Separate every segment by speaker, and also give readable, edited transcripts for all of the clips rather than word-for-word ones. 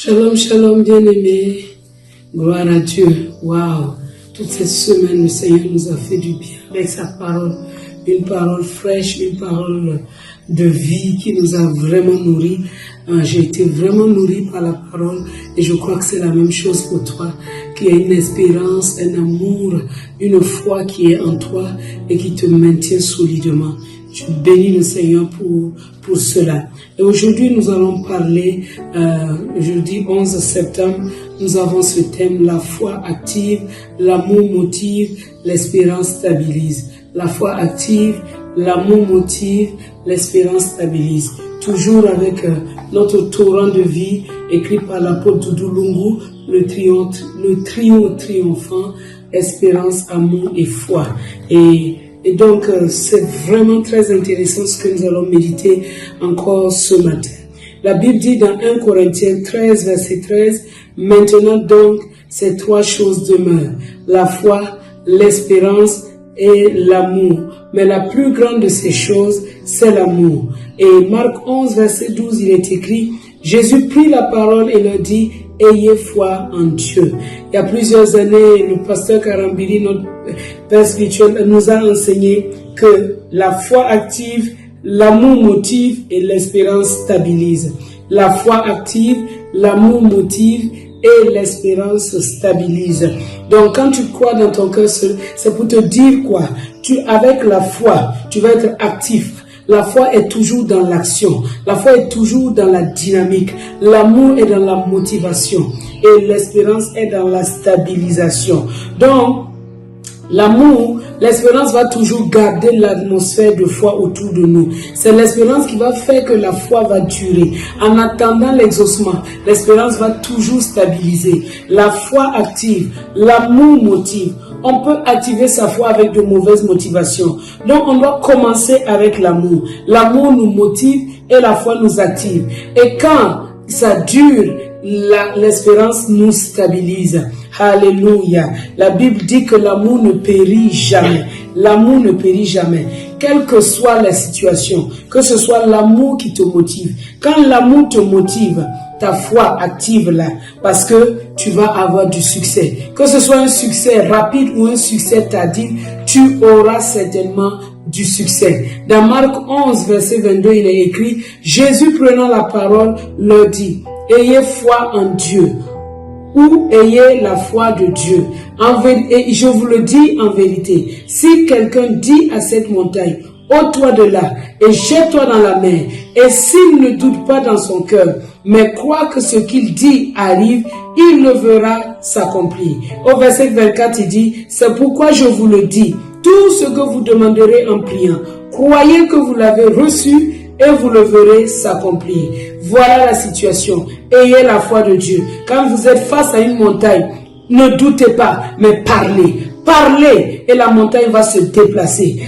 Speaker 1: Shalom, shalom, bien-aimés. Gloire à Dieu. Waouh. Toute cette semaine, le Seigneur nous a fait du bien avec sa parole. Une parole fraîche, une parole de vie qui nous a vraiment nourris. J'ai été vraiment nourri par la parole et je crois que c'est la même chose pour toi, qu'il y a une espérance, un amour, une foi qui est en toi et qui te maintient solidement. Je bénis le Seigneur pour cela. Et aujourd'hui, nous allons parler, jeudi 11 septembre, nous avons ce thème, la foi active, l'amour motive, l'espérance stabilise. La foi active, l'amour motive, l'espérance stabilise. Toujours avec notre torrent de vie, écrit par l'apôtre Doudou Lungu, le trio triomphant, espérance, amour et foi. Et donc, c'est vraiment très intéressant ce que nous allons méditer encore ce matin. La Bible dit dans 1 Corinthiens 13, verset 13, « Maintenant donc, ces trois choses demeurent, la foi, l'espérance et l'amour. Mais la plus grande de ces choses, c'est l'amour. » Et Marc 11, verset 12, il est écrit, « Jésus prit la parole et leur dit, « Ayez foi en Dieu. » Il y a plusieurs années, le pasteur Karambiri, notre père spirituel, nous a enseigné que la foi active, l'amour motive et l'espérance stabilise. La foi active, l'amour motive et l'espérance stabilise. Donc quand tu crois dans ton cœur, c'est pour te dire quoi? Avec la foi, tu vas être actif. La foi est toujours dans l'action. La foi est toujours dans la dynamique. L'amour est dans la motivation. Et l'espérance est dans la stabilisation. Donc, l'amour, l'espérance va toujours garder l'atmosphère de foi autour de nous. C'est l'espérance qui va faire que la foi va durer. En attendant l'exaucement, l'espérance va toujours stabiliser. La foi active, l'amour motive. On peut activer sa foi avec de mauvaises motivations. Donc, on doit commencer avec l'amour. L'amour nous motive et la foi nous active. Et quand ça dure, l'espérance nous stabilise. Alléluia. La Bible dit que l'amour ne périt jamais. L'amour ne périt jamais. Quelle que soit la situation, que ce soit l'amour qui te motive. Quand l'amour te motive, ta foi active là, parce que tu vas avoir du succès. Que ce soit un succès rapide ou un succès tardif, tu auras certainement du succès. Dans Marc 11, verset 22, il est écrit, Jésus prenant la parole leur dit, ayez foi en Dieu, ou ayez la foi de Dieu. Et je vous le dis en vérité, si quelqu'un dit à cette montagne, ôte-toi de là et jette-toi dans la mer, et s'il ne doute pas dans son cœur, mais croit que ce qu'il dit arrive, il le verra s'accomplir. Au verset 24, il dit, c'est pourquoi je vous le dis, tout ce que vous demanderez en priant, croyez que vous l'avez reçu et vous le verrez s'accomplir. Voilà la situation. Ayez la foi de Dieu. Quand vous êtes face à une montagne, ne doutez pas, mais parlez. Parlez et la montagne va se déplacer.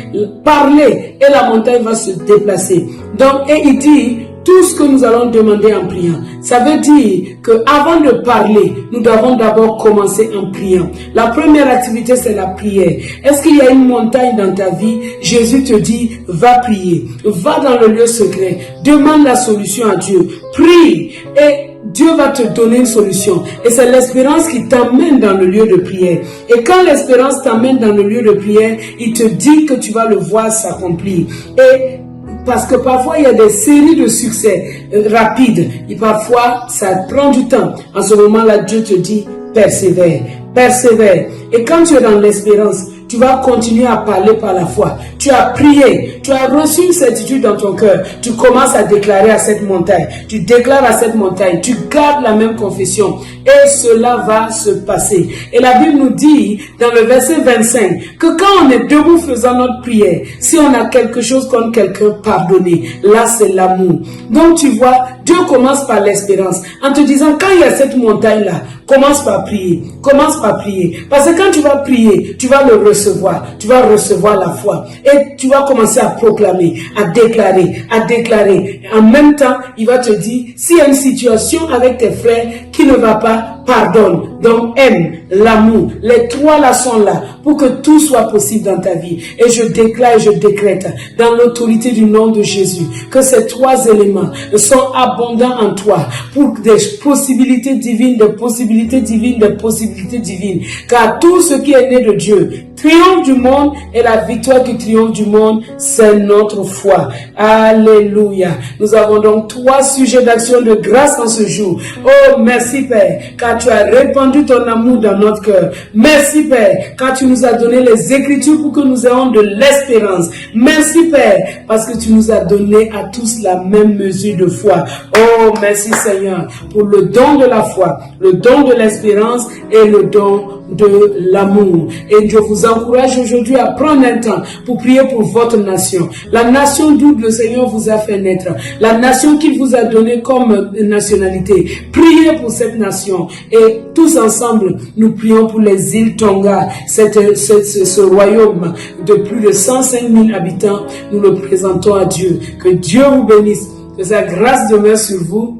Speaker 1: Parlez et la montagne va se déplacer. Donc, et il dit, tout ce que nous allons demander en priant, ça veut dire qu'avant de parler, nous devons d'abord commencer en priant. La première activité, c'est la prière. Est-ce qu'il y a une montagne dans ta vie? Jésus te dit, va prier. Va dans le lieu secret. Demande la solution à Dieu. Prie et Dieu va te donner une solution. Et c'est l'espérance qui t'amène dans le lieu de prière. Et quand l'espérance t'amène dans le lieu de prière, il te dit que tu vas le voir s'accomplir. Et parce que parfois, il y a des séries de succès rapides. Et parfois, ça prend du temps. En ce moment-là, Dieu te dit, persévère, persévère. Et quand tu es dans l'espérance, tu vas continuer à parler par la foi. Tu as prié, tu as reçu une certitude dans ton cœur. Tu commences à déclarer à cette montagne. Tu déclares à cette montagne. Tu gardes la même confession. Et cela va se passer. Et la Bible nous dit, dans le verset 25, que quand on est debout faisant notre prière, si on a quelque chose contre quelqu'un, pardonnez. Là, c'est l'amour. Donc, tu vois, Dieu commence par l'espérance. En te disant, quand il y a cette montagne-là, commence par prier. Commence par prier. Parce que quand tu vas prier, tu vas le recevoir. recevoir. Tu vas recevoir la foi. Et tu vas commencer à proclamer, à déclarer, à déclarer. En même temps, il va te dire, s'il y a une situation avec tes frères qui ne va pas, pardonne. Donc, aime, l'amour. Les trois là sont là pour que tout soit possible dans ta vie. Et je déclare et je décrète dans l'autorité du nom de Jésus que ces trois éléments sont abondants en toi pour des possibilités divines, des possibilités divines, des possibilités divines. Car tout ce qui est né de Dieu triomphe du monde et la victoire qui triomphe du monde, c'est notre foi. Alléluia. Nous avons donc trois sujets d'action de grâce en ce jour. Oh, merci Père, car tu as répandu ton amour dans notre cœur. Merci Père, car tu nous as donné les Écritures pour que nous ayons de l'espérance. Merci Père, parce que tu nous as donné à tous la même mesure de foi. Oh, merci Seigneur pour le don de la foi, le don de l'espérance et le don de l'amour. Et je vous encourage aujourd'hui à prendre un temps pour prier pour votre nation. La nation d'où le Seigneur vous a fait naître. La nation qu'il vous a donnée comme nationalité. Priez pour cette nation. Et tous ensemble, nous prions pour les îles Tonga. Ce royaume de plus de 105 000 habitants, nous le présentons à Dieu. Que Dieu vous bénisse. Que sa grâce demeure sur vous.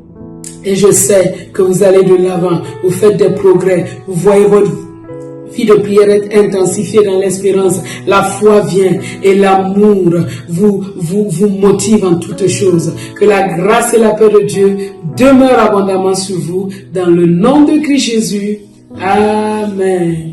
Speaker 1: Et je sais que vous allez de l'avant. Vous faites des progrès. Vous voyez votre vie de prière être intensifiée dans l'espérance. La foi vient et l'amour vous motive en toutes choses. Que la grâce et la paix de Dieu demeurent abondamment sur vous. Dans le nom de Christ Jésus. Amen.